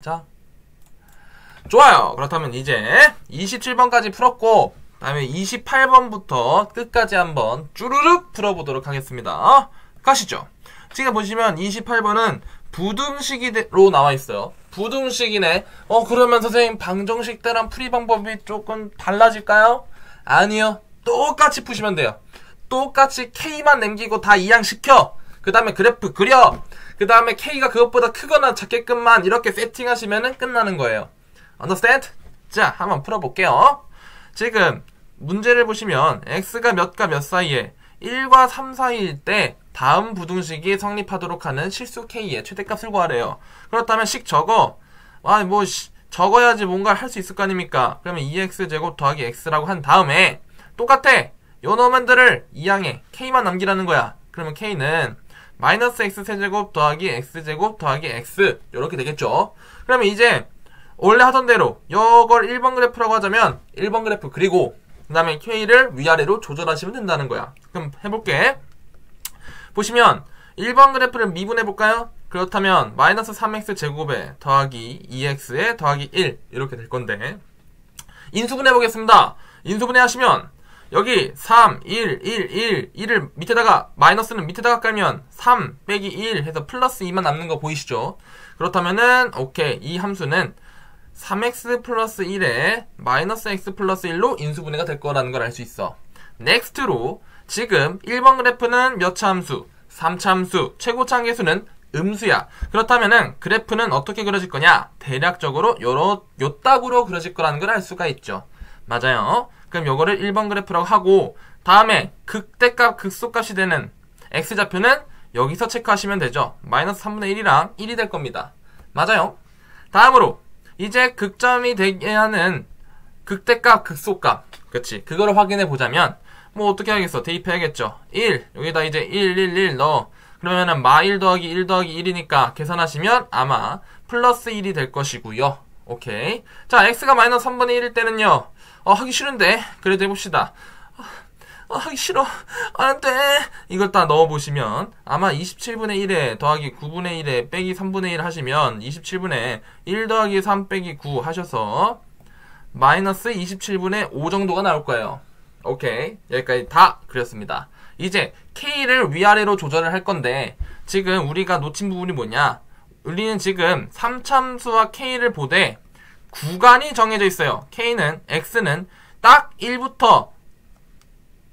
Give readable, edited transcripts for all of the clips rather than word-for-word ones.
자, 좋아요. 그렇다면 이제 27번까지 풀었고 다음에 28번부터 끝까지 한번 쭈루룩 풀어보도록 하겠습니다. 가시죠. 지금 보시면 28번은 부등식으로 나와있어요. 부등식이네. 그러면 선생님 방정식 때랑 풀이 방법이 조금 달라질까요? 아니요. 똑같이 푸시면 돼요. 똑같이 K만 남기고 다 이항시켜. 그 다음에 그래프 그려. 그 다음에 K가 그것보다 크거나 작게끔만 이렇게 세팅하시면 끝나는 거예요. Understand? 자, 한번 풀어볼게요. 지금 문제를 보시면 X가 몇과 몇 사이에 1과 3 사이일 때 다음 부등식이 성립하도록 하는 실수 K의 최대값을 구하래요. 그렇다면 식 적어. 적어야지 뭔가 할 수 있을 거 아닙니까? 그러면 2x제곱 더하기 x라고 한 다음에 똑같아. 요 놈들을 2항에 K만 남기라는 거야. 그러면 K는 마이너스 x세제곱 더하기 x제곱 더하기 x 요렇게 되겠죠. 그러면 이제 원래 하던 대로 요걸 1번 그래프라고 하자면 1번 그래프 그리고 그 다음에 K를 위아래로 조절하시면 된다는 거야. 그럼 해볼게. 보시면 1번 그래프를 미분해볼까요? 그렇다면 마이너스 3x제곱에 더하기 2x에 더하기 1 이렇게 될 건데 인수분해보겠습니다. 인수분해 하시면 여기 3, 1, 1, 1을 밑에다가 마이너스는 밑에다가 깔면 3 빼기 1 해서 플러스 2만 남는 거 보이시죠? 그렇다면은 오케이, 이 함수는 3x 플러스 1에 마이너스 x 플러스 1로 인수분해가 될 거라는 걸 알 수 있어. 넥스트로 지금 1번 그래프는 몇 차 함수? 3차 함수, 최고차 한계수는 음수야. 그렇다면은 그래프는 어떻게 그려질 거냐? 대략적으로 요따구로 그려질 거라는 걸 알 수가 있죠. 맞아요. 그럼 요거를 1번 그래프라고 하고 다음에 극대값, 극소값이 되는 x좌표는 여기서 체크하시면 되죠. 마이너스 3분의 1이랑 1이 될 겁니다. 맞아요. 다음으로 이제 극점이 되게 하는 극대값, 극소값. 그치. 그거를 확인해 보자면 뭐 어떻게 하겠어? 대입해야겠죠. 1. 여기다 이제 1 넣어. 그러면은 마1 더하기 1 더하기 1이니까 계산하시면 아마 플러스 1이 될 것이고요. 오케이. 자, x가 마이너스 3분의 1일 때는요. 하기 싫은데. 그래도 해봅시다. 하기 싫어. 안 돼. 이걸 다 넣어보시면 아마 27분의 1에 더하기 9분의 1에 빼기 3분의 1 하시면 27분의 1 더하기 3 빼기 9 하셔서 마이너스 27분의 5 정도가 나올 거예요. 오케이. 여기까지 다 그렸습니다. 이제 K를 위아래로 조절을 할 건데 지금 우리가 놓친 부분이 뭐냐? 우리는 지금 3참수와 K를 보되 구간이 정해져 있어요. K는 X는 딱 1부터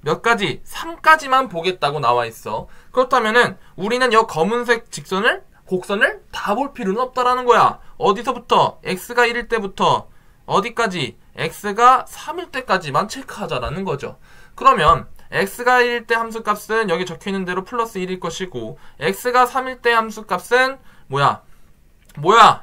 몇 가지? 3까지만 보겠다고 나와 있어. 그렇다면은 우리는 이 검은색 곡선을 다 볼 필요는 없다라는 거야. 어디서부터? X가 1일 때부터 어디까지? X가 3일 때까지만 체크하자라는 거죠. 그러면 X가 1일 때 함수값은 여기 적혀있는 대로 플러스 1일 것이고 X가 3일 때 함수값은 뭐야?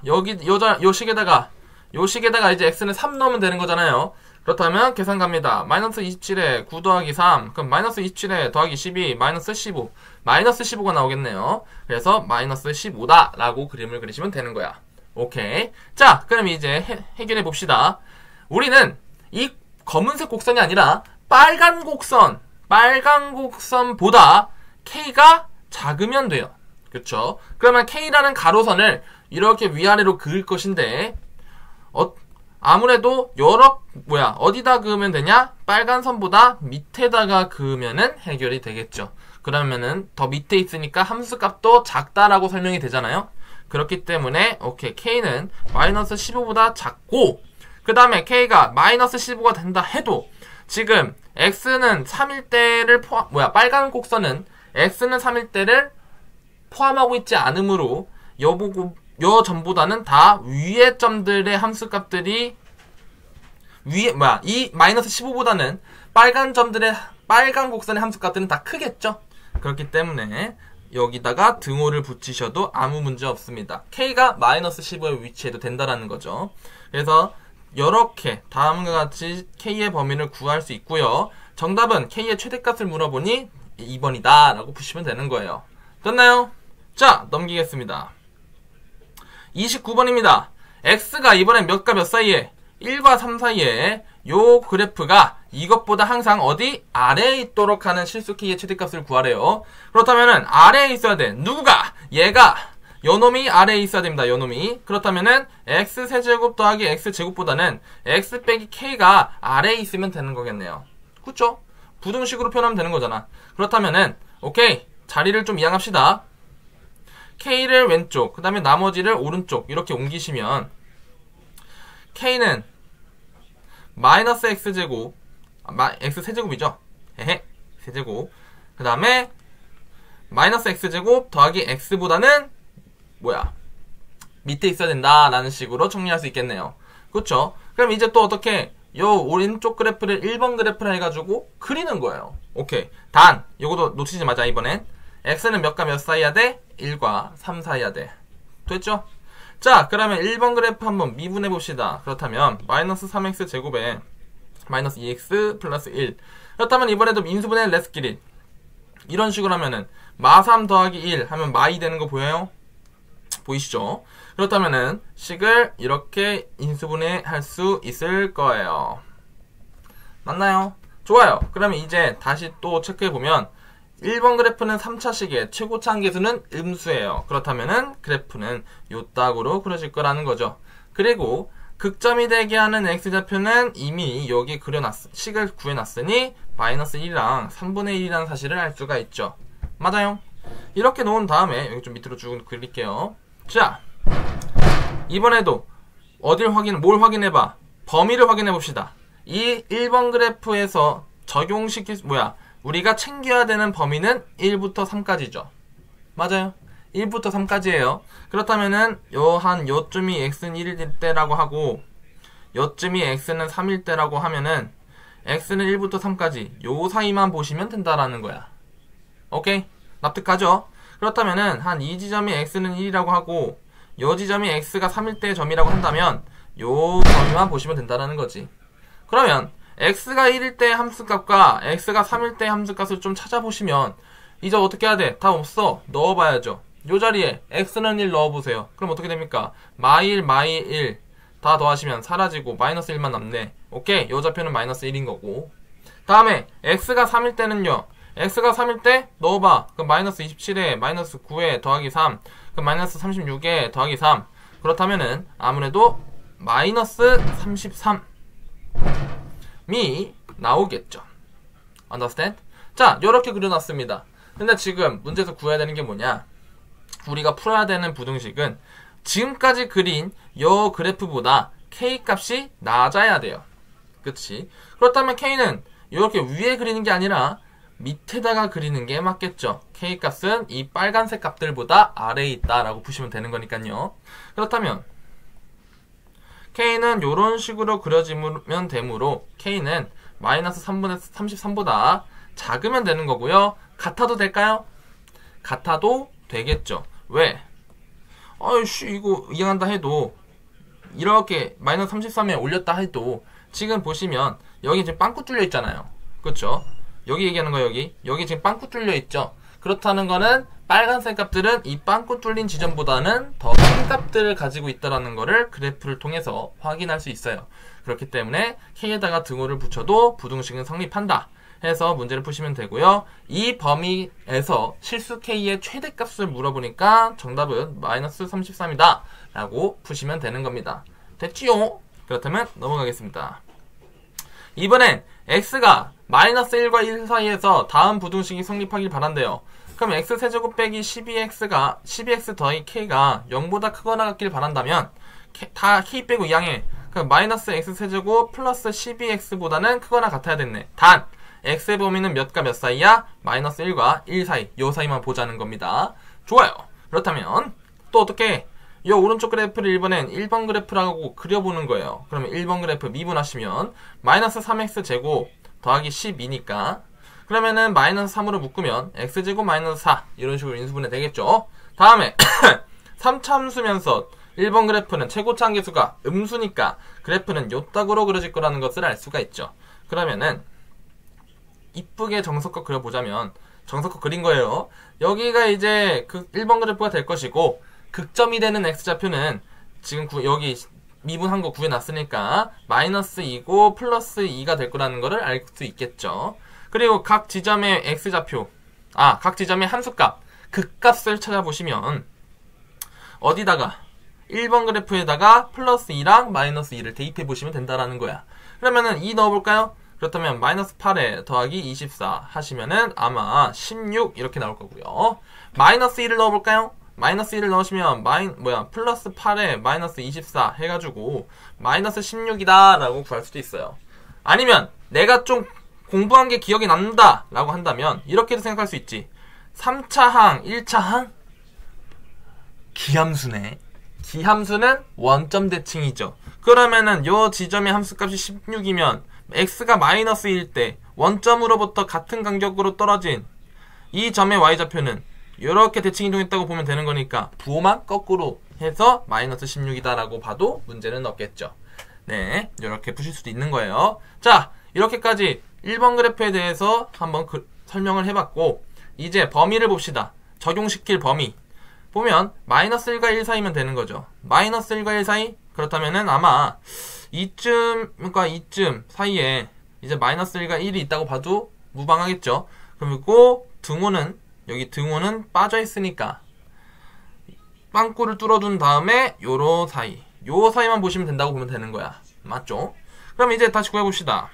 여기 요 식에다가 이제 X는 3 넣으면 되는 거잖아요. 그렇다면 계산 갑니다. 마이너스 27에 9 더하기 3 그럼 마이너스 27에 더하기 12 마이너스 15 마이너스 15가 나오겠네요. 그래서 마이너스 15다 라고 그림을 그리시면 되는 거야. 오케이. 자, 그럼 이제 해결해 봅시다. 우리는 이 검은색 곡선이 아니라 빨간 곡선보다 K가 작으면 돼요. 그쵸? 그러면 K라는 가로선을 이렇게 위아래로 그을 것인데 아무래도 어디다 그으면 되냐? 빨간 선보다 밑에다가 그으면은 해결이 되겠죠. 그러면은 더 밑에 있으니까 함수값도 작다라고 설명이 되잖아요. 그렇기 때문에 오케이, K는 마이너스 15보다 작고 그 다음에 K가 마이너스 15가 된다 해도 지금 X는 3일 때를 빨간 곡선은 X는 3일 때를 포함하고 있지 않으므로 요 점보다는 다 위의 점들의 함수값들이 이 마이너스 15보다는 빨간 곡선의 함수값들은 다 크겠죠. 그렇기 때문에 여기다가 등호를 붙이셔도 아무 문제 없습니다. K가 마이너스 15에 위치해도 된다라는 거죠. 그래서 이렇게 다음과 같이 K의 범위를 구할 수 있고요. 정답은 K의 최대값을 물어보니 2번이다 라고 푸시면 되는 거예요. 됐나요? 자, 넘기겠습니다. 29번입니다. X가 이번엔 몇과 몇 사이에 1과 3 사이에 요 그래프가 이것보다 항상 어디? 아래에 있도록 하는 실수 K의 최대값을 구하래요. 그렇다면은 아래에 있어야 돼. 누구가? 얘가 요놈이 아래에 있어야 됩니다. 요놈이. 그렇다면은 x세제곱 더하기 x제곱보다는 x 빼기 k가 아래에 있으면 되는 거겠네요. 그쵸? 부등식으로 표현하면 되는 거잖아. 그렇다면은 오케이, 자리를 좀 이양합시다. k를 왼쪽, 그 다음에 나머지를 오른쪽 이렇게 옮기시면 k는 마이너스 x제곱, x세제곱이죠. 헤헤, 세제곱. 그 다음에 마이너스 x제곱 더하기 x보다는 뭐야, 밑에 있어야 된다 라는 식으로 정리할 수 있겠네요. 그쵸? 그럼 이제 또 어떻게 요 오른쪽 그래프를 1번 그래프를 해가지고 그리는 거예요. 오케이. 단 요것도 놓치지 마자. 이번엔 x는 몇과 몇 사이야 돼? 1과 3 사이야 돼. 됐죠? 자, 그러면 1번 그래프 한번 미분해 봅시다. 그렇다면 마이너스 3x 제곱에 마이너스 2x 플러스 1. 그렇다면 이번에도 인수분해 렛츠기릿. 이런 식으로 하면은 마3 더하기 1 하면 마2 되는 거 보여요? 보이시죠? 그렇다면은 식을 이렇게 인수분해 할 수 있을 거예요. 맞나요? 좋아요. 그러면 이제 다시 또 체크해보면 1번 그래프는 3차식의 최고차 한계수는 음수예요. 그렇다면은 그래프는 요딱으로 그려질 거라는 거죠. 그리고 극점이 되게 하는 x좌표는 이미 여기 식을 구해놨으니 마이너스 1이랑 3분의 1이라는 사실을 알 수가 있죠. 맞아요? 이렇게 놓은 다음에 여기 좀 밑으로 쭉 그릴게요. 자, 이번에도 뭘 확인해봐? 범위를 확인해봅시다. 이 1번 그래프에서 우리가 챙겨야 되는 범위는 1부터 3까지죠. 맞아요. 1부터 3까지예요. 그렇다면은 요쯤이 x는 1일 때라고 하고 요쯤이 x는 3일 때라고 하면은 x는 1부터 3까지 요 사이만 보시면 된다라는 거야. 오케이? 납득하죠? 그렇다면은 한 이 지점이 x는 1이라고 하고 요 지점이 x가 3일 때의 점이라고 한다면 요 범위만 보시면 된다라는 거지. 그러면 x가 1일 때의 함수값과 x가 3일 때의 함수값을 좀 찾아보시면 이제 어떻게 해야 돼? 답 없어. 넣어봐야죠. 요 자리에 x는 1 넣어보세요. 그럼 어떻게 됩니까? 마1, 마2, 1 다 더하시면 사라지고 마이너스 1만 남네. 오케이, 요 좌표는 마이너스 1인 거고. 다음에 x가 3일 때는요. x가 3일 때 넣어봐. 그럼 마이너스 27에 마이너스 9에 더하기 3, 그럼 마이너스 36에 더하기 3. 그렇다면은 아무래도 마이너스 33이 나오겠죠. Understand? 자, 요렇게 그려놨습니다. 근데 지금 문제에서 구해야 되는 게 뭐냐? 우리가 풀어야 되는 부등식은 지금까지 그린 요 그래프보다 K값이 낮아야 돼요. 그치? 그렇다면 K는 이렇게 위에 그리는 게 아니라 밑에다가 그리는 게 맞겠죠. K값은 이 빨간색 값들보다 아래에 있다라고 보시면 되는 거니까요. 그렇다면 K는 이런 식으로 그려지면 되므로 K는 마이너스 3분의 33보다 작으면 되는 거고요. 같아도 될까요? 같아도 되겠죠. 왜? 아이씨, 이거 이해한다 해도 이렇게 마이너스 33에 올렸다 해도 지금 보시면 여기 지금 빵꾸 뚫려 있잖아요. 그렇죠? 여기 얘기하는 거 여기 지금 빵꾸 뚫려 있죠. 그렇다는 거는 빨간색 값들은 이 빵꾸 뚫린 지점보다는 더 큰 값들을 가지고 있다는 거를 그래프를 통해서 확인할 수 있어요. 그렇기 때문에 K에다가 등호를 붙여도 부등식은 성립한다 해서 문제를 푸시면 되고요. 이 범위에서 실수 K의 최대값을 물어보니까 정답은 마이너스 33이다 라고 푸시면 되는 겁니다. 됐지요? 그렇다면 넘어가겠습니다. 이번엔 X가 마이너스 1과 1 사이에서 다음 부등식이 성립하길 바란대요. 그럼 X세제곱 빼기 12X 더하기 K가 0보다 크거나 같길 바란다면 다 K 빼고 2항해. 그럼 마이너스 X세제곱 플러스 12X보다는 크거나 같아야 됐네. 단 X의 범위는 몇과 몇 사이야? 마이너스 1과 1 사이. 요 사이만 보자는 겁니다. 좋아요. 그렇다면 또 어떻게 이 오른쪽 그래프를 1번 그래프라고 그려보는 거예요. 그러면 1번 그래프 미분하시면 마이너스 3x 제곱 더하기 12니까 그러면은 마이너스 3으로 묶으면 x제곱 마이너스 4 이런 식으로 인수분해 되겠죠. 다음에 3차 함수면서 1번 그래프는 최고차 한계수가 음수니까 그래프는 요딱으로 그려질 거라는 것을 알 수가 있죠. 그러면은 이쁘게 정석껏 그려보자면 정석껏 그린 거예요. 여기가 이제 그 1번 그래프가 될 것이고 극점이 되는 x좌표는 지금 여기 미분한 거 구해놨으니까 마이너스 2고 플러스 2가 될 거라는 거를 알 수 있겠죠. 그리고 각 지점의 x좌표 각 지점의 함수값 극값을 찾아보시면 어디다가 1번 그래프에다가 플러스 2랑 마이너스 2를 대입해 보시면 된다라는 거야. 그러면은 2 넣어볼까요? 그렇다면 마이너스 8에 더하기 24 하시면은 아마 16 이렇게 나올 거고요. 마이너스 1을 넣어볼까요? 마이너스 1을 넣으시면 플러스 8에 마이너스 24 해가지고 마이너스 16이다 라고 구할 수도 있어요. 아니면 내가 좀 공부한 게 기억이 난다 라고 한다면 이렇게도 생각할 수 있지. 3차 항, 1차 항? 기함수네. 기함수는 원점 대칭이죠. 그러면은 요 지점의 함수값이 16이면 x가 마이너스 1일 때 원점으로부터 같은 간격으로 떨어진 이 점의 y좌표는 이렇게 대칭 이동했다고 보면 되는 거니까 부호만 거꾸로 해서 마이너스 16이다 라고 봐도 문제는 없겠죠. 네, 이렇게 푸실 수도 있는 거예요. 자, 이렇게까지 1번 그래프에 대해서 한번 설명을 해봤고 이제 범위를 봅시다. 적용시킬 범위 보면 마이너스 1과 1 사이면 되는 거죠. 마이너스 1과 1 사이? 그렇다면은 아마 이쯤과 이쯤 사이에 이제 마이너스 1과 1이 있다고 봐도 무방하겠죠. 그리고 등호는 여기 등호는 빠져 있으니까 빵꾸를 뚫어둔 다음에 요로 사이 요 사이만 보시면 된다고 보면 되는 거야. 맞죠? 그럼 이제 다시 구해봅시다.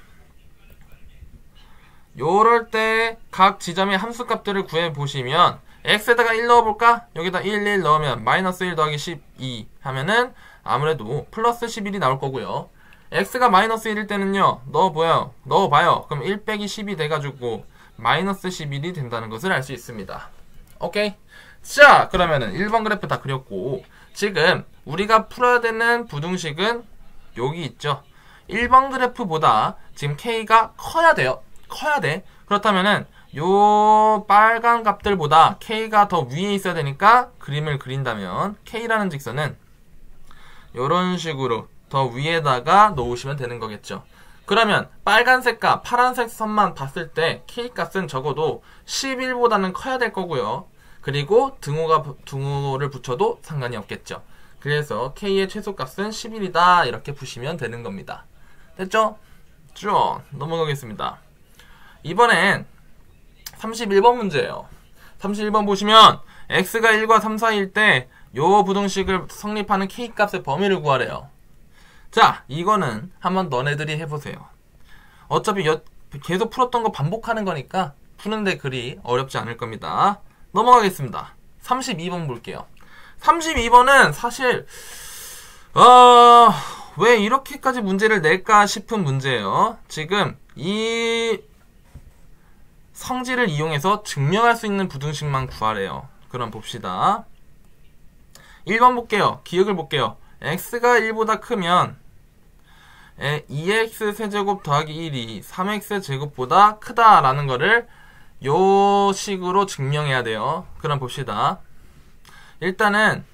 요럴 때 각 지점의 함수값들을 구해보시면 x에다가 1 넣어볼까? 여기다 1 넣으면 마이너스 1 더하기 12 하면은 아무래도 플러스 11이 나올 거고요. x가 마이너스 1일 때는요 넣어봐요. 그럼 1 빼기 10이 돼가지고 마이너스 11이 된다는 것을 알 수 있습니다. 오케이? 자, 그러면은 1번 그래프 다 그렸고 지금 우리가 풀어야 되는 부등식은 여기 있죠. 1번 그래프보다 지금 k가 커야 돼요. 커야 돼. 그렇다면은 요 빨간 값들보다 k가 더 위에 있어야 되니까 그림을 그린다면 k라는 직선은 요런 식으로 더 위에다가 놓으시면 되는 거겠죠. 그러면 빨간색과 파란색 선만 봤을 때 k값은 적어도 11보다는 커야 될 거고요. 그리고 등호를 붙여도 상관이 없겠죠. 그래서 k의 최소값은 11이다 이렇게 보시면 되는 겁니다. 됐죠? 쭉 넘어가겠습니다. 이번엔 31번 문제예요. 31번 보시면 x가 1과 3 사이일 때 요 부등식을 성립하는 k값의 범위를 구하래요. 자, 이거는 한번 너네들이 해보세요. 어차피 계속 풀었던 거 반복하는 거니까 푸는데 그리 어렵지 않을 겁니다. 넘어가겠습니다. 32번 볼게요. 32번은 사실 왜 이렇게까지 문제를 낼까 싶은 문제예요. 지금 이 성질을 이용해서 증명할 수 있는 부등식만 구하래요. 그럼 봅시다. 1번 볼게요. 기억을 볼게요. x가 1보다 크면 2x 세제곱 더하기 1이 3x 제곱보다 크다라는 거를 요 식으로 증명해야 돼요. 그럼 봅시다. 일단은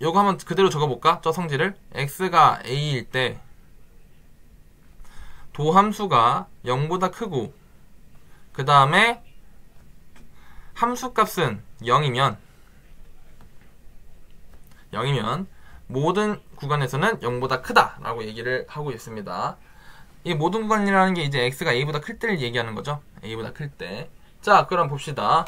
요거 한번 그대로 적어볼까? 저 성질을 x가 a일 때 도함수가 0보다 크고 그 다음에 함수값은 0이면 모든 구간에서는 0보다 크다 라고 얘기를 하고 있습니다. 이 모든 구간이라는 게 이제 x가 a보다 클 때를 얘기하는 거죠. a보다 클 때. 자, 그럼 봅시다.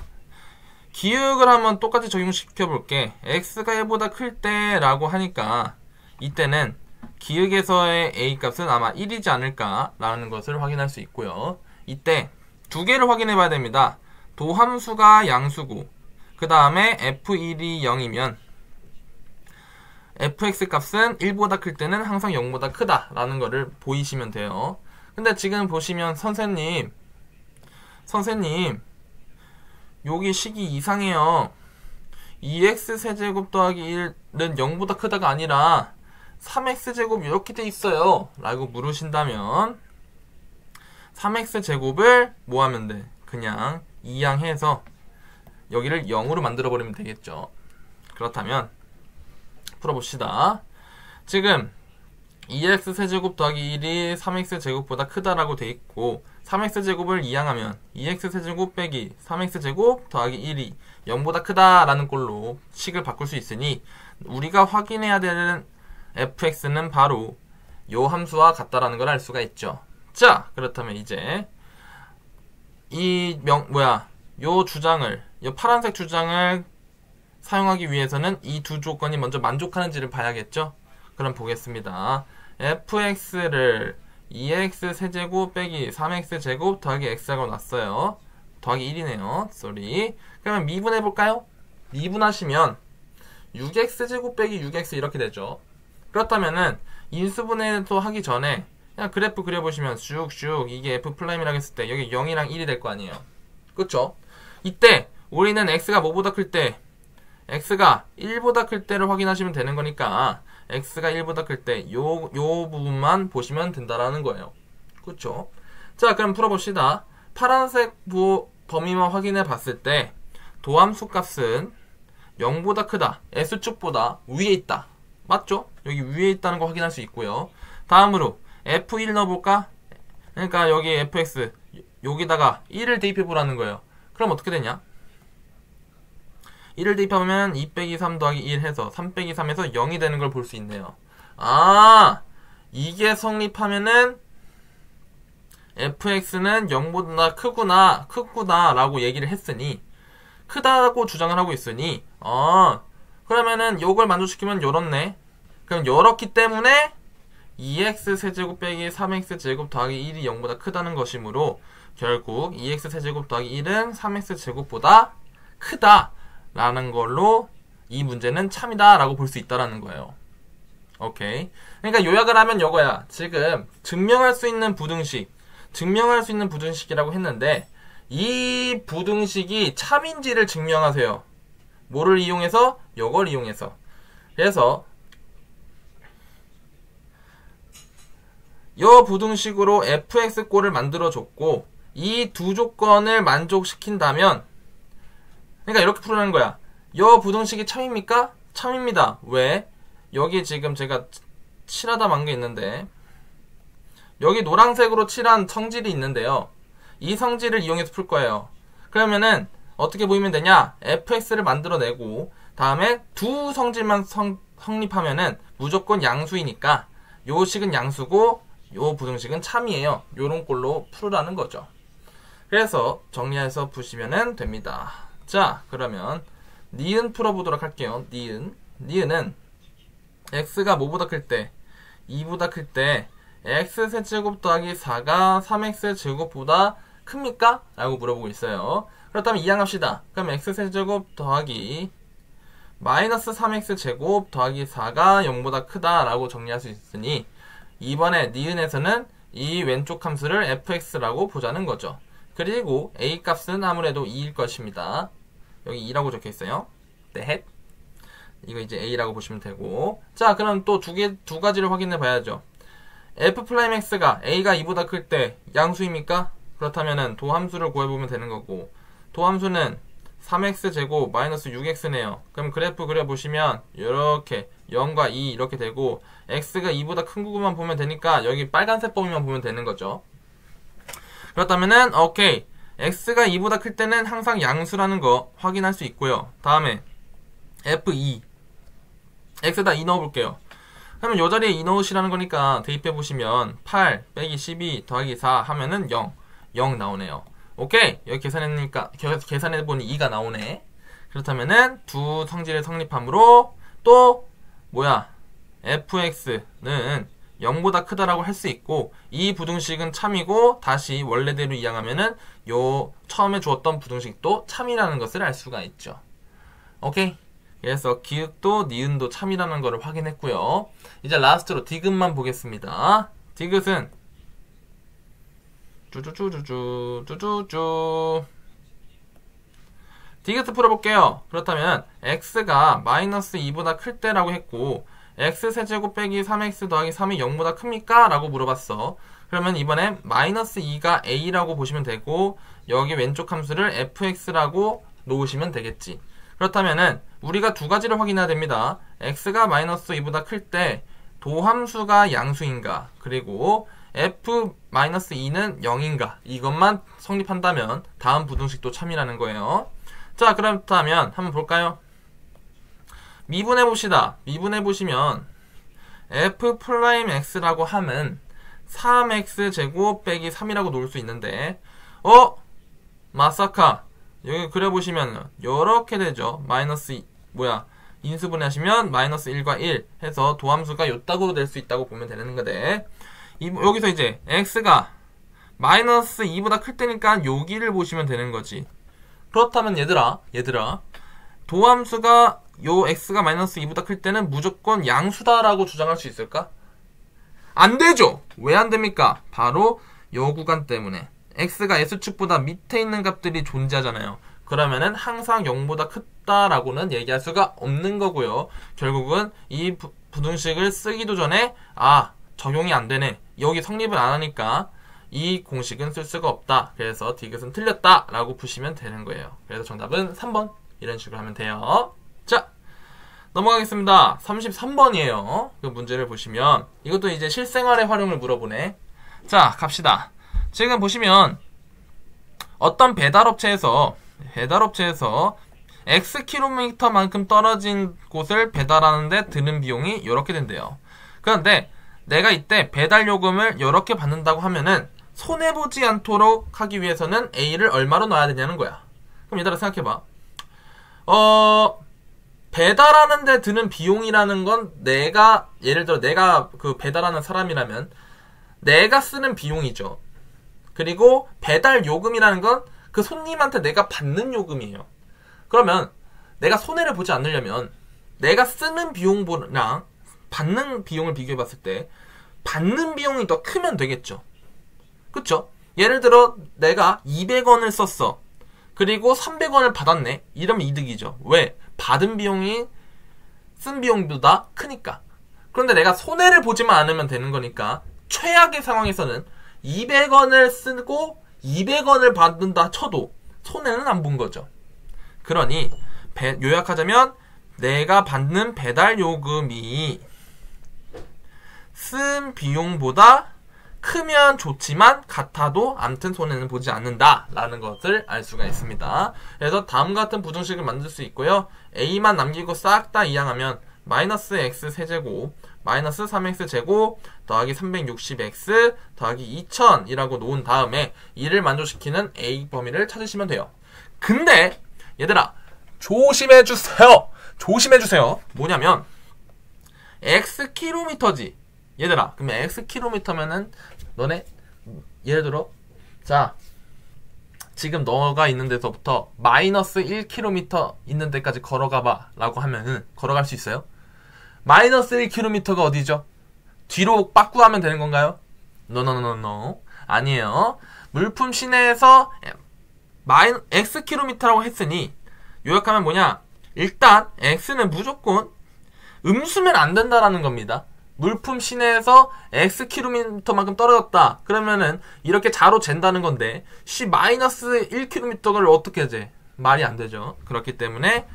기역을 한번 똑같이 적용시켜 볼게. x가 1보다 클 때라고 하니까 이때는 기역에서의 a 값은 아마 1이지 않을까 라는 것을 확인할 수 있고요. 이때 두 개를 확인해 봐야 됩니다. 도함수가 양수고 그 다음에 f1이 0이면 fx 값은 1보다 클 때는 항상 0보다 크다 라는 거를 보이시면 돼요. 근데 지금 보시면 선생님 여기 식이 이상해요. 2x 세제곱 더하기 1은 0보다 크다가 아니라 3x 제곱 이렇게 돼 있어요 라고 물으신다면 3x 제곱을 뭐 하면 돼? 그냥 이항해서 여기를 0으로 만들어 버리면 되겠죠. 그렇다면 풀어봅시다. 지금 2x 세제곱 더하기 1이 3x 제곱보다 크다라고 돼 있고 3x 제곱을 이항하면 2x 세제곱 빼기 3x 제곱 더하기 1이 0보다 크다라는 꼴로 식을 바꿀 수 있으니 우리가 확인해야 되는 fx는 바로 요 함수와 같다라는 걸 알 수가 있죠. 자, 그렇다면 이제 요 파란색 주장을 사용하기 위해서는 이 두 조건이 먼저 만족하는지를 봐야겠죠. 그럼 보겠습니다. fx를 2x 세제곱 빼기 3x 제곱 더하기 x라고 놨어요. 더하기 1이네요. 쏘리. 그러면 미분해볼까요? 미분하시면 6x 제곱 빼기 6x 이렇게 되죠. 그렇다면은 인수분해도 하기 전에 그냥 그래프 그려보시면 슉슉 이게 f'이라고 했을 때 여기 0이랑 1이 될 거 아니에요. 그쵸? 이때 우리는 x가 뭐보다 클 때 x가 1보다 클 때를 확인하시면 되는 거니까 x가 1보다 클 때 요 부분만 보시면 된다라는 거예요. 그쵸? 자, 그럼 풀어봅시다. 파란색 범위만 확인해 봤을 때 도함수 값은 0보다 크다. S축보다 위에 있다. 맞죠? 여기 위에 있다는 거 확인할 수 있고요. 다음으로 F1 넣어볼까? 그러니까 여기 fx 여기다가 1을 대입해 보라는 거예요. 그럼 어떻게 되냐? 1을 대입하면 2 빼기 3 더하기 1 해서 3 빼기 3에서 0이 되는 걸 볼 수 있네요. 아, 이게 성립하면은 fx는 0보다 크구나 라고 얘기를 했으니, 크다고 주장을 하고 있으니, 그러면은 요걸 만족시키면 요렇네. 그럼 요렇기 때문에 2x 세제곱 빼기 3x 제곱 더하기 1이 0보다 크다는 것이므로 결국 2x 세제곱 더하기 1은 3x 제곱보다 크다 라는 걸로 이 문제는 참이다 라고 볼 수 있다라는 거예요. 오케이. 그러니까 요약을 하면 요거야. 지금 증명할 수 있는 부등식이라고 했는데 이 부등식이 참인지를 증명하세요. 뭐를 이용해서? 요걸 이용해서. 그래서 요 부등식으로 fx꼴을 만들어줬고 이 두 조건을 만족시킨다면, 그러니까 이렇게 풀어내는 거야. 요 부등식이 참입니까? 참입니다. 왜? 여기 지금 제가 칠하다 만 게 있는데 여기 노란색으로 칠한 성질이 있는데요. 이 성질을 이용해서 풀 거예요. 그러면은 어떻게 보이면 되냐? fx를 만들어내고 다음에 두 성질만 성립하면은 무조건 양수이니까 요 식은 양수고 요 부등식은 참이에요. 요런 꼴로 풀으라는 거죠. 그래서 정리해서 푸시면 됩니다. 자, 그러면 니은 풀어보도록 할게요. 니은은 x가 뭐보다 클 때? 2보다 클 때 x세제곱 더하기 4가 3x제곱보다 큽니까? 라고 물어보고 있어요. 그렇다면 이항합시다. 그럼 x세제곱 더하기 마이너스 3x제곱 더하기 4가 0보다 크다 라고 정리할 수 있으니 이번에 니은에서는 이 왼쪽 함수를 fx라고 보자는 거죠. 그리고 a 값은 아무래도 2일 것입니다. 여기 2라고 적혀있어요. 네. 이거 이제 a라고 보시면 되고, 자, 그럼 또 두 가지를 확인해 봐야죠. f'x가 a가 2보다 클 때 양수입니까? 그렇다면은 도함수를 구해보면 되는 거고, 도함수는 3x제곱 마이너스 6x네요. 그럼 그래프 그려보시면 이렇게 0과 2 이렇게 되고 x가 2보다 큰 부분만 보면 되니까 여기 빨간색 범위만 보면 되는 거죠. 그렇다면은 오케이, x가 2보다 클 때는 항상 양수라는 거 확인할 수 있고요. 다음에 f2 x에다 2 넣어볼게요. 그러면 요 자리에 2 넣으시라는 거니까 대입해보시면 8 빼기 12 더하기 4 하면은 0 나오네요. 오케이, 여기 계산해보니 2가 나오네. 그렇다면은 두 성질의 성립함으로 또 fx는 0보다 크다라고 할 수 있고 이 부등식은 참이고 다시 원래대로 이항하면은 요 처음에 주었던 부등식도 참이라는 것을 알 수가 있죠. 오케이, 그래서 기읍도 니은도 참이라는 것을 확인했고요. 이제 라스트로 디귿만 보겠습니다. 디귿은 쭈쭈쭈쭈쭈쭈쭈 디귿 풀어볼게요. 그렇다면 x가 마이너스 2보다 클 때라고 했고 x세제곱 빼기 3x 더하기 3이 0보다 큽니까? 라고 물어봤어. 그러면 이번에 마이너스 2가 a라고 보시면 되고 여기 왼쪽 함수를 fx라고 놓으시면 되겠지. 그렇다면은 우리가 두 가지를 확인해야 됩니다. x가 마이너스 2보다 클 때 도함수가 양수인가, 그리고 f-2는 0인가, 이것만 성립한다면 다음 부등식도 참이라는 거예요. 자, 그렇다면 한번 볼까요? 미분해봅시다. 미분해보시면 f'x라고 하면 3x제곱 빼기 3이라고 놓을 수 있는데 마사카 여기 그려보시면 요렇게 되죠. 마이너스 뭐야 인수분해 하시면 마이너스 1과 1 해서 도함수가 요따구로 될 수 있다고 보면 되는 건데 여기서 이제 x가 마이너스 2보다 클 때니까 여기를 보시면 되는 거지. 그렇다면 얘들아 도함수가 요 x가 마이너스 2보다 클 때는 무조건 양수다라고 주장할 수 있을까? 안 되죠. 왜 안 됩니까? 바로 요 구간 때문에 x가 s축보다 밑에 있는 값들이 존재하잖아요. 그러면은 항상 0보다 크다라고는 얘기할 수가 없는 거고요. 결국은 이 부등식을 쓰기도 전에 적용이 안 되네. 여기 성립을 안 하니까 이 공식은 쓸 수가 없다. 그래서 디귿은 틀렸다 라고 푸시면 되는 거예요. 그래서 정답은 3번 이런 식으로 하면 돼요. 자 넘어가겠습니다. 33번이에요. 그 문제를 보시면 이것도 이제 실생활의 활용을 물어보네. 자 갑시다. 지금 보시면 어떤 배달업체에서 X킬로미터만큼 떨어진 곳을 배달하는데 드는 비용이 이렇게 된대요. 그런데 내가 이때 배달요금을 이렇게 받는다고 하면은 손해보지 않도록 하기 위해서는 A를 얼마로 넣어야 되냐는 거야. 그럼 얘들아 생각해봐. 배달하는데 드는 비용이라는 건 예를 들어 내가 그 배달하는 사람이라면 내가 쓰는 비용이죠. 그리고 배달 요금이라는 건 그 손님한테 내가 받는 요금이에요. 그러면 내가 손해를 보지 않으려면 내가 쓰는 비용보랑 받는 비용을 비교해 봤을 때 받는 비용이 더 크면 되겠죠. 그쵸? 예를 들어 내가 200원을 썼어. 그리고 300원을 받았네. 이러면 이득이죠. 왜? 받은 비용이 쓴 비용보다 크니까. 그런데 내가 손해를 보지만 않으면 되는 거니까 최악의 상황에서는 200원을 쓰고 200원을 받는다 쳐도 손해는 안 본 거죠. 그러니 요약하자면 내가 받는 배달 요금이 쓴 비용보다 크면 좋지만 같아도 암튼 손해는 보지 않는다 라는 것을 알 수가 있습니다. 그래서 다음 같은 부등식을 만들 수 있고요. A만 남기고 싹 다 이항하면 마이너스 x 세제곱 마이너스 3x제곱 더하기 360x 더하기 2000이라고 놓은 다음에 이를 만족시키는 A 범위를 찾으시면 돼요. 근데 얘들아 조심해주세요. 뭐냐면 x킬로미터지. 얘들아 그러면 x킬로미터면은 너네 예를 들어 자 지금 너가 있는 데서부터 마이너스 1km 있는 데까지 걸어가봐 라고 하면은 걸어갈 수 있어요? 마이너스 1km가 어디죠? 뒤로 빠꾸하면 되는 건가요? 노 아니에요. 물품 시내에서 xkm라고 했으니 요약하면 뭐냐? 일단 x는 무조건 음수면 안 된다라는 겁니다. 물품 시내에서 xkm만큼 떨어졌다. 그러면은 이렇게 자로 잰다는 건데 마이너스 1km를 어떻게 재? 말이 안 되죠. 그렇기 때문에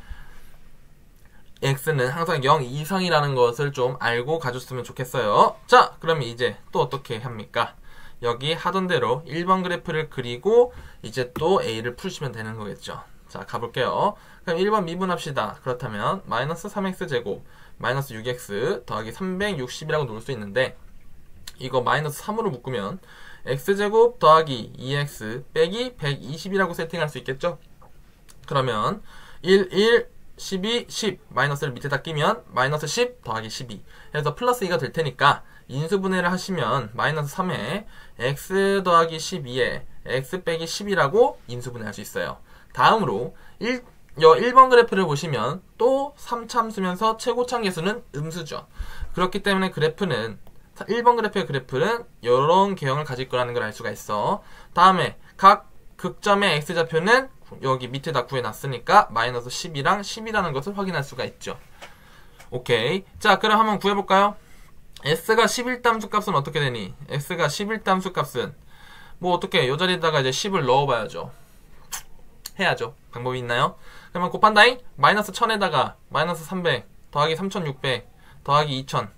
x는 항상 0 이상이라는 것을 좀 알고 가줬으면 좋겠어요. 자, 그러면 이제 또 어떻게 합니까? 여기 하던 대로 1번 그래프를 그리고 이제 또 a를 푸시면 되는 거겠죠. 자, 가볼게요. 그럼 1번 미분합시다. 그렇다면 마이너스 3x제곱 마이너스 6x 더하기 360이라고 놓을 수 있는데 이거 마이너스 3으로 묶으면 x제곱 더하기 2x 빼기 120이라고 세팅할 수 있겠죠? 그러면 1 12, 10 마이너스를 밑에다 끼면 마이너스 10 더하기 12 해서 플러스 2가 될 테니까 인수분해를 하시면 마이너스 3에 x 더하기 12에 x 빼기 10이라고 인수분해할 수 있어요. 다음으로 1번 그래프를 보시면 또 3참수면서 최고참 계수는 음수죠. 그렇기 때문에 1번 그래프의 그래프는 이런 개형을 가질 거라는 걸 알 수가 있어. 다음에 각 극점의 x좌표는 여기 밑에다 구해놨으니까 마이너스 10이랑 10이라는 것을 확인할 수가 있죠. 오케이. 자, 그럼 한번 구해볼까요? s가 11담수 값은 어떻게 되니? s가 11담수 값은 뭐 어떻게 요 자리에다가 이제 10을 넣어봐야죠. 해야죠. 방법이 있나요? 그러면 곱한다잉? 마이너스 1000에다가 마이너스 300 더하기 3600 더하기 2000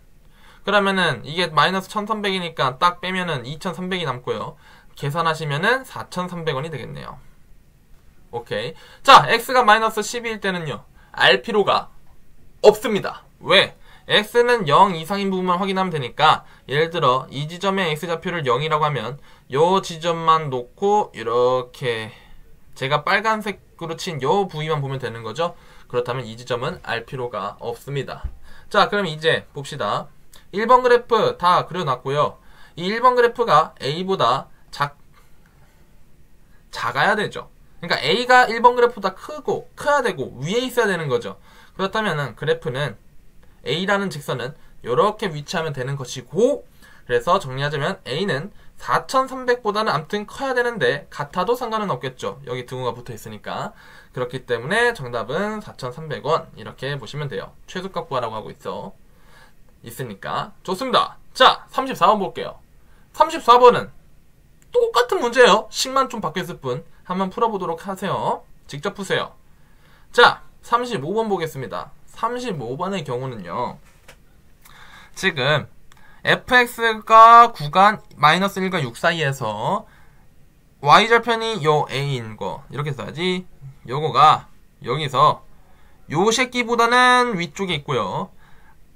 그러면은 이게 마이너스 1300이니까 딱 빼면은 2300이 남고요. 계산하시면은 4300원이 되겠네요. 오케이. 자, x가 마이너스 12일 때는요. 알 필요가 없습니다. 왜? x는 0 이상인 부분만 확인하면 되니까 예를 들어 이 지점의 x좌표를 0이라고 하면 요 지점만 놓고 이렇게 제가 빨간색으로 친 요 부위만 보면 되는 거죠. 그렇다면 이 지점은 알 필요가 없습니다. 자, 그럼 이제 봅시다. 1번 그래프 다 그려놨고요. 이 1번 그래프가 A보다 작아야 되죠. 그러니까 A가 1번 그래프보다 커야 되고 위에 있어야 되는 거죠. 그렇다면은 그래프는 A라는 직선은 이렇게 위치하면 되는 것이고, 그래서 정리하자면 A는 4300보다는 아무튼 커야 되는데 같아도 상관은 없겠죠. 여기 등호가 붙어 있으니까. 그렇기 때문에 정답은 4300원 이렇게 보시면 돼요. 최소값 구하라고 하고 있으니까. 좋습니다. 자, 34번 볼게요. 34번은 똑같은 문제예요. 식만 좀 바뀌었을 뿐. 한번 풀어보도록 하세요. 직접 푸세요. 자, 35번 보겠습니다. 35번의 경우는요, 지금 fx가 구간 -1과 6 사이에서 y절편이 요 a인 거 이렇게 써야지. 요거가 여기서 요 새끼보다는 위쪽에 있고요,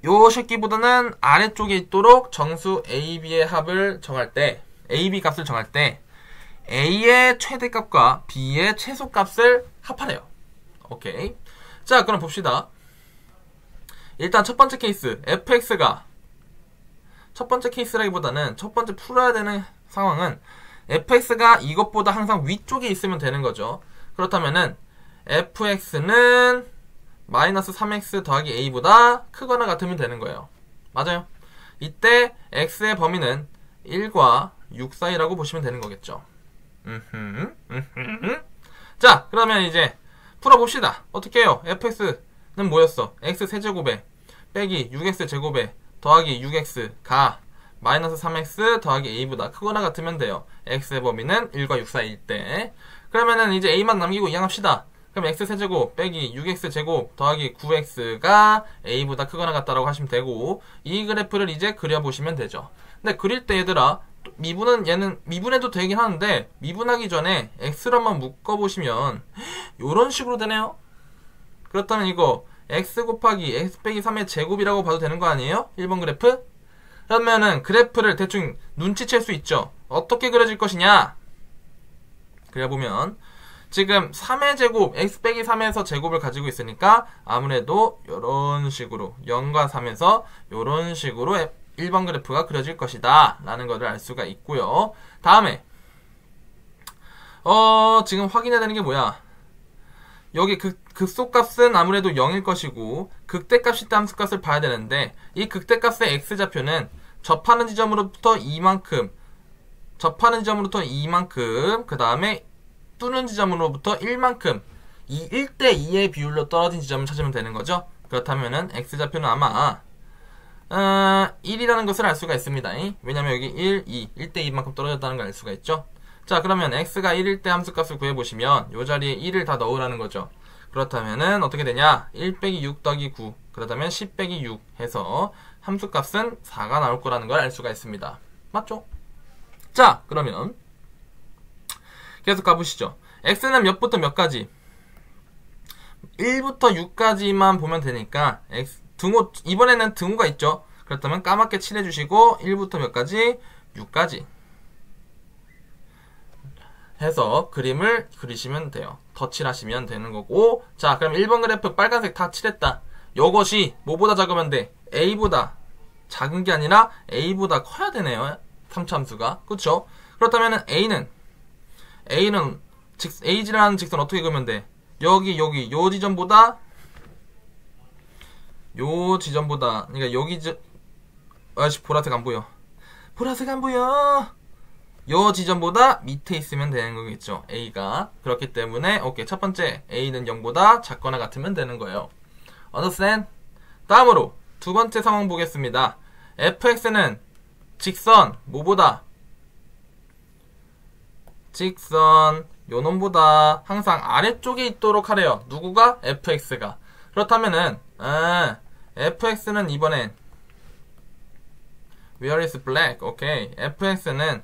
요 새끼보다는 아래쪽에 있도록 정수 a, b의 합을 정할 때, a, b 값을 정할 때 a의 최대값과 b의 최소값을 합하래요. 오케이. 자, 그럼 봅시다. 일단 첫 번째 케이스, fx가 첫 번째 케이스라기보다는 첫 번째 풀어야 되는 상황은 fx가 이것보다 항상 위쪽에 있으면 되는 거죠. 그렇다면은 fx는 -3x 더하기 a보다 크거나 같으면 되는 거예요. 맞아요. 이때 x의 범위는 1과 6 사이라고 보시면 되는 거겠죠. 자, 그러면 이제 풀어봅시다. 어떻게 해요? fx는 뭐였어? x 세제곱에 빼기 6x 제곱에 더하기 6x가 -3x 더하기 a보다 크거나 같으면 돼요. x의 범위는 1과 6 사이일 때. 그러면은 이제 a만 남기고 이항합시다. 그럼 x 세제곱 빼기 6x 제곱 더하기 9x가 a보다 크거나 같다라고 하시면 되고, 이 그래프를 이제 그려보시면 되죠. 근데 그릴 때 얘들아, 얘는 미분해도 되긴 하는데 미분하기 전에 x로만 묶어보시면 요런 식으로 되네요. 그렇다면 이거 x 곱하기 x 빼기 3의 제곱이라고 봐도 되는 거 아니에요? 1번 그래프? 그러면은 그래프를 대충 눈치챌 수 있죠. 어떻게 그려질 것이냐? 그려보면 지금 3의 제곱, x 빼기 3에서 제곱을 가지고 있으니까 아무래도 요런 식으로 0과 3에서 요런 식으로 1번 그래프가 그려질 것이다 라는 것을 알 수가 있고요. 다음에 지금 확인해야 되는 게 뭐야? 여기 극소값은 아무래도 0일 것이고 극대값이 때 함수값을 봐야 되는데, 이 극대값의 x좌표는 접하는 지점으로부터 이만큼, 그 다음에 뚫는 지점으로부터 1만큼, 이 1대2의 비율로 떨어진 지점을 찾으면 되는 거죠. 그렇다면은 x좌표는 아마 1이라는 것을 알 수가 있습니다. 왜냐면 여기 1, 2, 1대2만큼 떨어졌다는 걸 알 수가 있죠. 자, 그러면 x가 1일 때 함수값을 구해보시면 요 자리에 1을 다 넣으라는 거죠. 그렇다면은 어떻게 되냐? 1 빼기 6 더하기 9, 그렇다면 10 빼기 6 해서 함수값은 4가 나올 거라는 걸 알 수가 있습니다. 맞죠? 자, 그러면 계속 가보시죠. x는 몇부터 몇까지? 1부터 6까지만 보면 되니까 등호, 이번에는 등호가 있죠. 그렇다면 까맣게 칠해주시고 1부터 몇까지? 6까지 해서 그림을 그리시면 돼요. 덧칠하시면 되는 거고, 자, 그럼 1번 그래프 빨간색 다 칠했다. 이것이 뭐보다 작으면 돼? a보다 작은 게 아니라 a보다 커야 되네요. 3차함수가. 그쵸? 그렇다면 a는 a지라는 직선 어떻게 그리면 돼? 여기 요 지점보다, 그러니까 여기 아씨, 보라색 안 보여. 요 지점보다 밑에 있으면 되는 거겠죠, a가. 그렇기 때문에 오케이, 첫 번째 a는 0보다 작거나 같으면 되는 거예요. understand? 다음으로 두 번째 상황 보겠습니다. fx는 직선 뭐보다? 직선 요놈보다 항상 아래쪽에 있도록 하래요. 누구가? fx가. 그렇다면은 fx는 이번엔 where is black? 오케이. fx는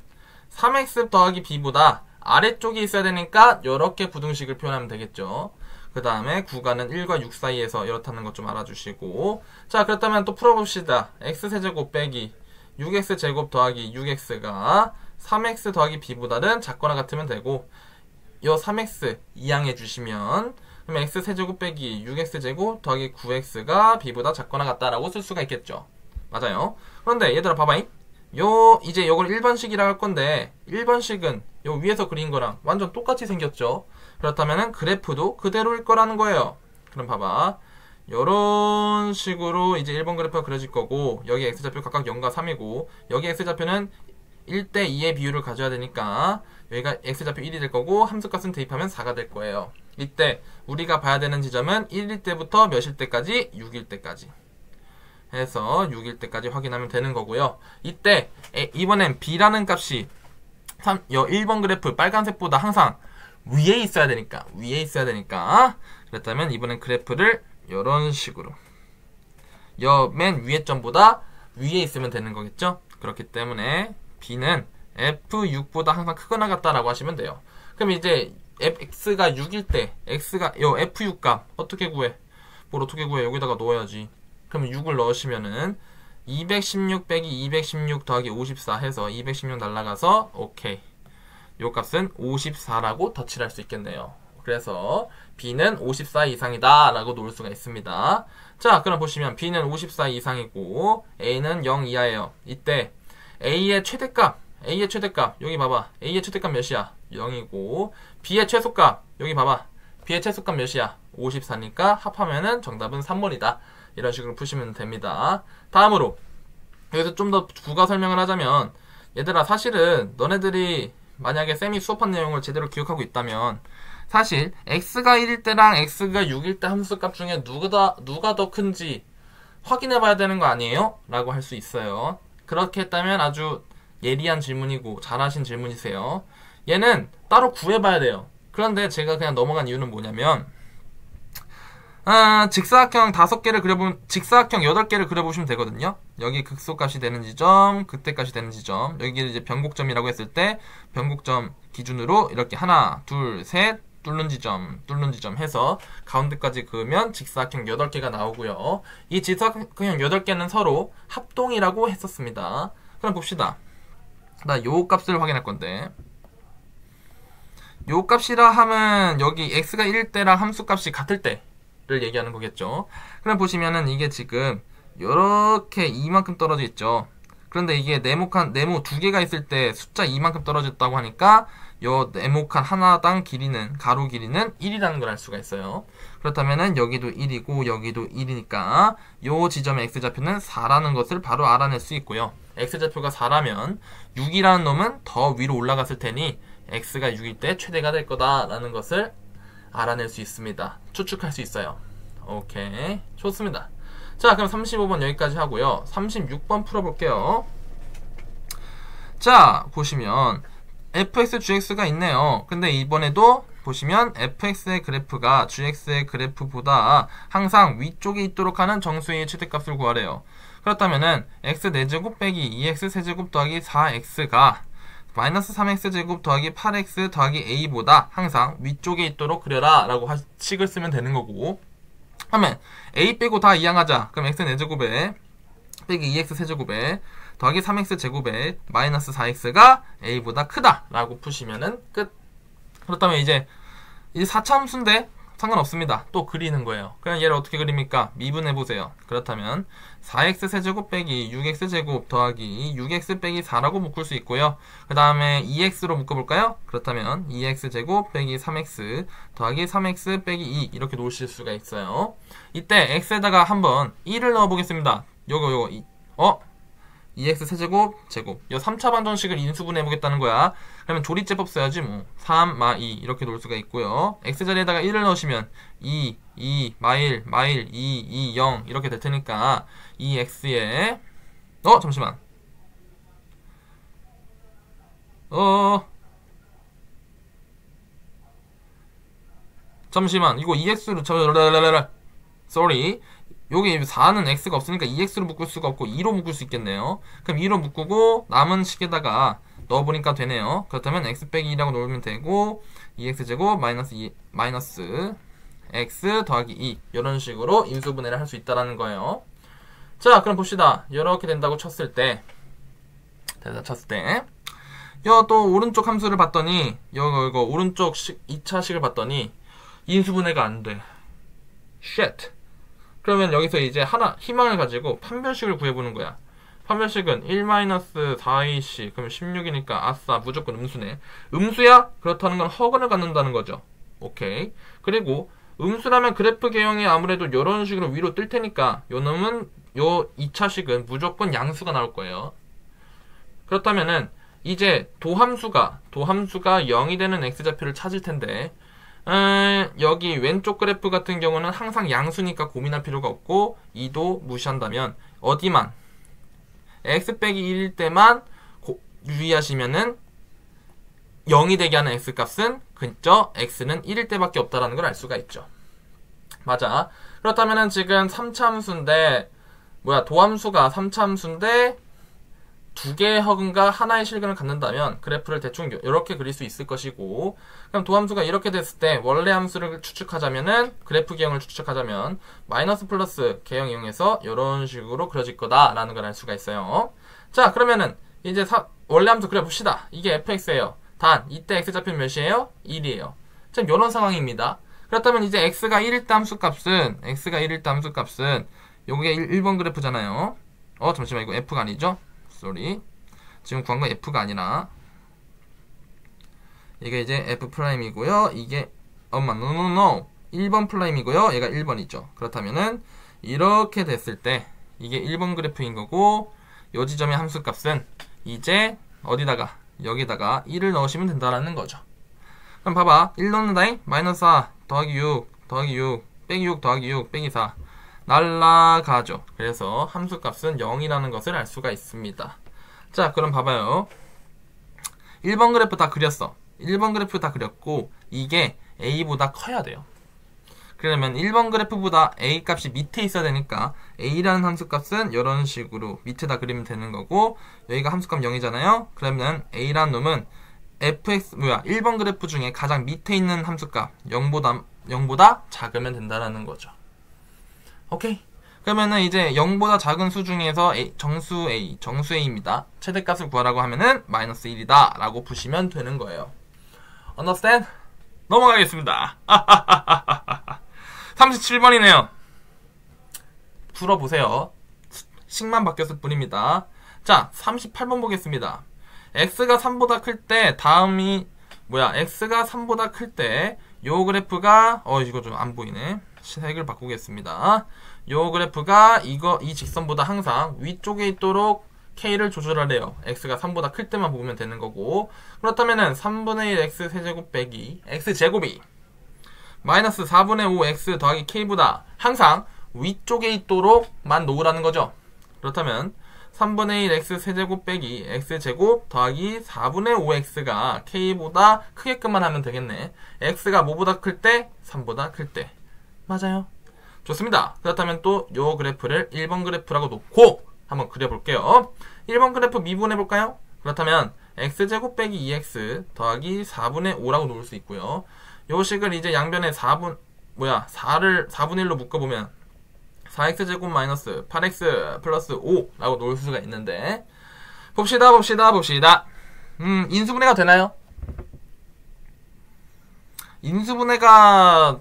3x 더하기 b보다 아래쪽에 있어야 되니까 이렇게 부등식을 표현하면 되겠죠. 그 다음에 구간은 1과 6 사이에서 이렇다는 것 좀 알아주시고, 자, 그렇다면 또 풀어봅시다. x세제곱 빼기 6x제곱 더하기 6x가 3x 더하기 b보다는 작거나 같으면 되고, 요 3x 이항해 주시면 그러면 x세제곱 빼기 6x제곱 더하기 9x가 b보다 작거나 같다라고 쓸 수가 있겠죠. 맞아요. 그런데 얘들아 봐봐잉. 이제 요걸 1번식이라고 할 건데 1번식은 요 위에서 그린 거랑 완전 똑같이 생겼죠. 그렇다면은 그래프도 그대로일 거라는 거예요. 그럼 봐봐. 요런 식으로 이제 1번 그래프가 그려질 거고 여기 x좌표 각각 0과 3이고 여기 x좌표는 1대 2의 비율을 가져야 되니까 여기가 x좌표 1이 될 거고 함수값은 대입하면 4가 될 거예요. 이때 우리가 봐야 되는 지점은 1일 때부터 몇일 때까지? 6일 때까지 해서 6일 때까지 확인하면 되는 거고요. 이때 이번엔 b라는 값이 1번 그래프 빨간색보다 항상 위에 있어야 되니까 그렇다면 이번엔 그래프를 이런 식으로 맨 위에 점보다 위에 있으면 되는 거겠죠. 그렇기 때문에 b는 f6보다 항상 크거나 같다라고 하시면 돼요. 그럼 이제 x가 6일 때 x가 f6 값 어떻게 구해? 뭘 어떻게 구해? 여기다가 넣어야지. 그럼 6을 넣으시면은 216 빼기 216 더하기 54 해서 216 날라가서 오케이. 요 값은 54라고 덧칠할 수 있겠네요. 그래서 b는 54 이상이다 라고 놓을 수가 있습니다. 자, 그럼 보시면 b는 54 이상이고 a는 0 이하예요. 이때 a의 최대값 여기 봐봐. a의 최대값 몇이야? 0이고 b의 최소값 여기 봐봐. b의 최소값 몇이야? 54니까 합하면은 정답은 3번이다. 이런 식으로 푸시면 됩니다. 다음으로 여기서 좀 더 부가 설명을 하자면 얘들아 사실은 너네들이 만약에 쌤이 수업한 내용을 제대로 기억하고 있다면 사실 x가 1일 때랑 x가 6일 때 함수값 중에 누가 더 큰지 확인해 봐야 되는 거 아니에요? 라고 할 수 있어요. 그렇게 했다면 아주 예리한 질문이고 잘하신 질문이세요. 얘는 따로 구해봐야 돼요. 그런데 제가 그냥 넘어간 이유는 뭐냐면 직사각형 5개를 직사각형 8개를 그려보시면 되거든요. 여기 극소값이 되는 지점, 극대값이 되는 지점, 여기를 이제 변곡점이라고 했을 때 변곡점 기준으로 이렇게 하나, 둘, 셋, 뚫는 지점 해서 가운데까지 그으면 직사각형 8개가 나오고요. 이 직사각형 8개는 서로 합동이라고 했었습니다. 그럼 봅시다. 나 요 값을 확인할 건데 요 값이라 하면 여기 x가 1일 때랑 함수값이 같을 때를 얘기하는 거겠죠. 그럼 보시면은 이게 지금 요렇게 이만큼 떨어져 있죠. 그런데 이게 네모 2개가 있을 때 숫자 2만큼 떨어졌다고 하니까 요 네모칸 하나당 길이는 가로 길이는 1이라는 걸 알 수가 있어요. 그렇다면은 여기도 1이고 여기도 1이니까 요 지점의 x좌표는 4라는 것을 바로 알아낼 수 있고요. x좌표가 4라면 6이라는 놈은 더 위로 올라갔을 테니 x가 6일 때 최대가 될 거다라는 것을 알아낼 수 있습니다. 추측할 수 있어요. 오케이, 좋습니다. 자, 그럼 35번 여기까지 하고요. 36번 풀어볼게요. 자, 보시면 fx, gx가 있네요. 근데 이번에도 보시면 fx의 그래프가 gx의 그래프보다 항상 위쪽에 있도록 하는 정수의 최대값을 구하래요. 그렇다면은 x 4제곱 빼기 2x 세제곱 더하기 4x가 마이너스 3x제곱 더하기 8x 더하기 a보다 항상 위쪽에 있도록 그려라 라고 식을 쓰면 되는 거고, 하면 a 빼고 다 이항하자. 그럼 x 4제곱에 빼기 2x 세제곱에 더하기 3x 제곱에 마이너스 4x가 a보다 크다 라고 푸시면은 끝. 그렇다면 이제 4차 함수인데 상관없습니다. 또 그리는 거예요. 그럼 얘를 어떻게 그립니까? 미분해보세요. 그렇다면 4x 세제곱 빼기 6x 제곱 더하기 6x 빼기 4라고 묶을 수 있고요. 그 다음에 2x로 묶어볼까요? 그렇다면 2x 제곱 빼기 3x 더하기 3x 빼기 2 이렇게 놓으실 수가 있어요. 이때 x에다가 한번 2를 넣어보겠습니다. 요거 2x 세제곱 제곱 이 3차 방정식을 인수분해 해보겠다는 거야. 그러면 조리제법 써야지 뭐. 3, 마, 2 이렇게 놓을 수가 있고요. x자리에다가 1을 넣으시면 2, 2, 마일, 2, 2, 0 이렇게 될 테니까 2x에 잠시만 잠시만 이거 2x로 sorry 여기 4는 x가 없으니까 2x로 묶을 수가 없고 2로 묶을 수 있겠네요. 그럼 2로 묶고 남은 식에다가 넣어보니까 되네요. 그렇다면 x 빼기 2라고 놓으면 되고 2x제곱 마이너스 x 더하기 2 이런 식으로 인수분해를 할 수 있다는 거예요. 자, 그럼 봅시다. 이렇게 된다고 쳤을 때 또 오른쪽 함수를 봤더니 이거 오른쪽 2차식을 봤더니 인수분해가 안 돼. shit. 그러면 여기서 이제 하나 희망을 가지고 판별식을 구해보는 거야. 판별식은 1-4ac 그럼 16이니까 아싸 무조건 음수네. 음수야? 그렇다는 건 허근을 갖는다는 거죠. 오케이. 그리고 음수라면 그래프 개형이 아무래도 이런 식으로 위로 뜰 테니까 요 놈은 요 2차식은 무조건 양수가 나올 거예요. 그렇다면은 이제 도함수가 0이 되는 x좌표를 찾을 텐데 여기 왼쪽 그래프 같은 경우는 항상 양수니까 고민할 필요가 없고 2도 무시한다면 어디만 x 빼기 1일 때만 유의하시면은 0이 되게 하는 x값은 그저 x는 1일 때밖에 없다라는 걸 알 수가 있죠. 맞아. 그렇다면은 지금 3차 함수인데 도함수가 3차 함수인데 두 개의 허근과 하나의 실근을 갖는다면 그래프를 대충 이렇게 그릴 수 있을 것이고, 그럼 도함수가 이렇게 됐을 때 원래 함수를 추측하자면은 그래프 개형을 추측하자면 마이너스 플러스 개형 이용해서 이런 식으로 그려질 거다라는 걸 알 수가 있어요. 자, 그러면은 이제 원래 함수 그려봅시다. 이게 fx예요. 단 이때 x좌표는 몇이에요? 1이에요. 지금 이런 상황입니다. 그렇다면 이제 x가 1일 때 함수값은 요게 1번 그래프잖아요. 잠시만, 이거 f가 아니죠? 쏘리. 지금 구한 건 f가 아니라 이게 이제 f'이고요. 이게 no 1번 프라임이고요. 얘가 1번이죠. 그렇다면은 이렇게 됐을 때 이게 1번 그래프인 거고, 요 지점의 함수값은 이제 어디다가 여기다가 1을 넣으시면 된다라는 거죠. 그럼 봐봐. 1 넣는다잉? 마이너스 4 더하기 6 더하기 6 빼기 6 더하기 6 빼기 4 날라가죠. 그래서 함수값은 0이라는 것을 알 수가 있습니다. 자, 그럼 봐봐요. 1번 그래프 다 그렸어. 1번 그래프 다 그렸고 이게 a보다 커야 돼요. 그러면 1번 그래프보다 a 값이 밑에 있어야 되니까 a라는 함수값은 이런 식으로 밑에다 그리면 되는 거고, 여기가 함수값 0이잖아요. 그러면 a라는 놈은 fx 1번 그래프 중에 가장 밑에 있는 함수값 0보다 작으면 된다라는 거죠. 오케이. 그러면은 이제 0보다 작은 수 중에서 정수 A입니다. 최대값을 구하라고 하면은 마이너스 1이다 라고 푸시면 되는 거예요. Understand? 넘어가겠습니다. 37번이네요. 풀어보세요. 식만 바뀌었을 뿐입니다. 자, 38번 보겠습니다. x가 3보다 클 때 x가 3보다 클 때 요 그래프가 이거 좀 안 보이네. 색을 바꾸겠습니다. 요 그래프가 이 직선보다 항상 위쪽에 있도록 k를 조절하래요. x가 3보다 클 때만 보면 되는 거고, 그렇다면은 3분의 1 x 세제곱 빼기 x제곱이 마이너스 4분의 5 x 더하기 k보다 항상 위쪽에 있도록만 놓으라는 거죠. 그렇다면 3분의 1 x 세제곱 빼기 x제곱 더하기 4분의 5x가 k보다 크게끔만 하면 되겠네. x가 뭐보다 클 때? 3보다 클 때. 맞아요. 좋습니다. 그렇다면 또 요 그래프를 1번 그래프라고 놓고 한번 그려볼게요. 1번 그래프 미분해볼까요? 그렇다면 x제곱 빼기 2x 더하기 4분의 5라고 놓을 수 있고요. 요 식을 이제 양변에 4분의 1로 묶어보면 4x제곱 마이너스 8x 플러스 5라고 놓을 수가 있는데, 봅시다. 인수분해가 되나요? 인수분해가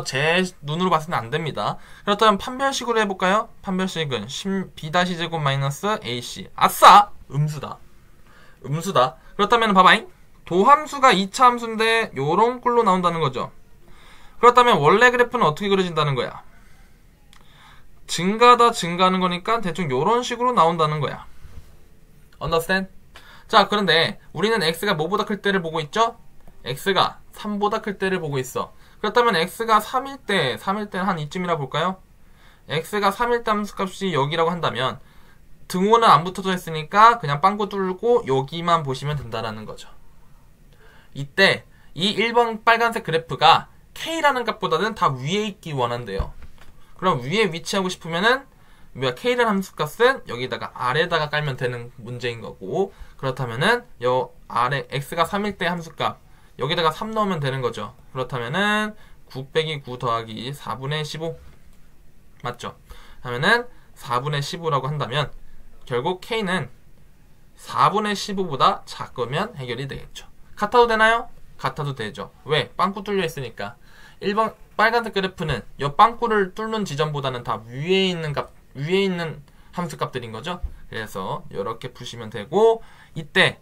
제 눈으로 봤을 때 안 됩니다. 그렇다면 판별식으로 해볼까요? 판별식은 b-제곱 마이너스 ac. 아싸! 음수다. 그렇다면 봐봐잉. 도함수가 2차 함수인데 요런 꼴로 나온다는 거죠. 그렇다면 원래 그래프는 어떻게 그려진다는 거야? 증가하는 거니까 대충 요런 식으로 나온다는 거야. Understand? 자, 그런데 우리는 x가 뭐보다 클 때를 보고 있죠? x가 3보다 클 때를 보고 있어. 그렇다면 x가 3일 때는 한 이쯤이라 볼까요? x가 3일 때 함수값이 여기라고 한다면 등호는 안 붙어져 있으니까 그냥 빵꾸 뚫고 여기만 보시면 된다라는 거죠. 이때 이 1번 빨간색 그래프가 k라는 값보다는 다 위에 있기 원한대요. 그럼 위에 위치하고 싶으면은 k라는 함수값은 여기다가 아래다가 깔면 되는 문제인 거고, 그렇다면은 요 아래 x가 3일 때 함수값 여기다가 3 넣으면 되는 거죠. 그렇다면은 9 빼기 9 더하기 4분의 15 맞죠? 하면은 4분의 15라고 한다면 결국 k는 4분의 15보다 작으면 해결이 되겠죠. 같아도 되나요? 같아도 되죠. 왜? 빵꾸 뚫려 있으니까. 1번 빨간색 그래프는 이 빵꾸를 뚫는 지점보다는 다 위에 있는 함수 값들인 거죠. 그래서 이렇게 푸시면 되고, 이때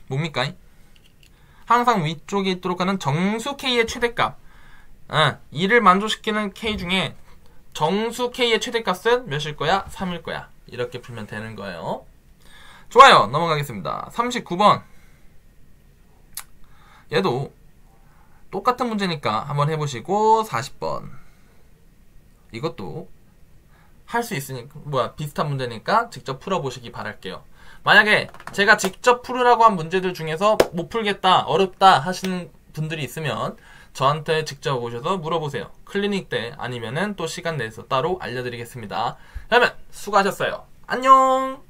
뭡니까? 항상 위쪽에 있도록 하는 정수 K의 최대값. 이를 만족시키는 K 중에 정수 K의 최대값은 몇일 거야? 3일 거야. 이렇게 풀면 되는 거예요. 좋아요. 넘어가겠습니다. 39번. 얘도 똑같은 문제니까 한번 해보시고, 40번. 이것도 할 수 있으니까, 비슷한 문제니까 직접 풀어보시기 바랄게요. 만약에 제가 직접 풀으라고 한 문제들 중에서 못 풀겠다, 어렵다 하시는 분들이 있으면 저한테 직접 오셔서 물어보세요. 클리닉 때 아니면은 또 시간 내서 따로 알려드리겠습니다. 그러면 수고하셨어요. 안녕!